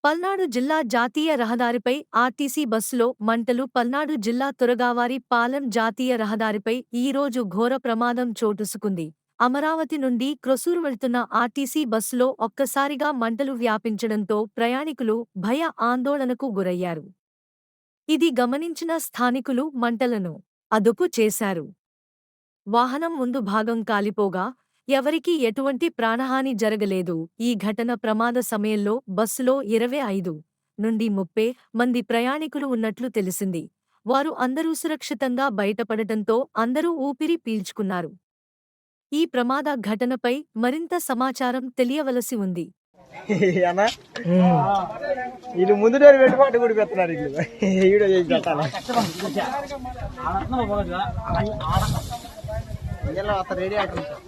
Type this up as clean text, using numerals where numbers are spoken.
పల్నాడు జిల్లా జాతీయ రహదారిపై ఆర్టీసీ బస్సులో మంటలు. పల్నాడు జిల్లా తురగావారి పాలెం జాతీయ రహదారిపై ఈరోజు ఘోర ప్రమాదం చోటుసుకుంది. అమరావతి నుండి క్రొసూరు వెళ్తున్న ఆర్టీసీ బస్సులో ఒక్కసారిగా మంటలు వ్యాపించడంతో ప్రయాణికులు భయ ఆందోళనకు గురయ్యారు. ఇది గమనించిన స్థానికులు మంటలను అదుపు చేశారు. వాహనం ముందు భాగం కాలిపోగా ఎవరికీ ఎటువంటి ప్రాణహాని జరగలేదు. ఈ ఘటన ప్రమాద సమయంలో బస్సులో 25 నుండి 30 మంది ప్రయాణికులు ఉన్నట్లు తెలిసింది. వారు అందరూ సురక్షితంగా బయటపడటంతో అందరూ ఊపిరి పీల్చుకున్నారు. ఈ ప్రమాద ఘటనపై మరింత సమాచారం తెలియవలసి ఉంది. అన్నా వీళ్ళు ముందు డోర్ పెట్టుబాటు కూడా పెడుతున్నారు. వీడియో చేసి పెట్టాలి రెడీ అవుతుంది.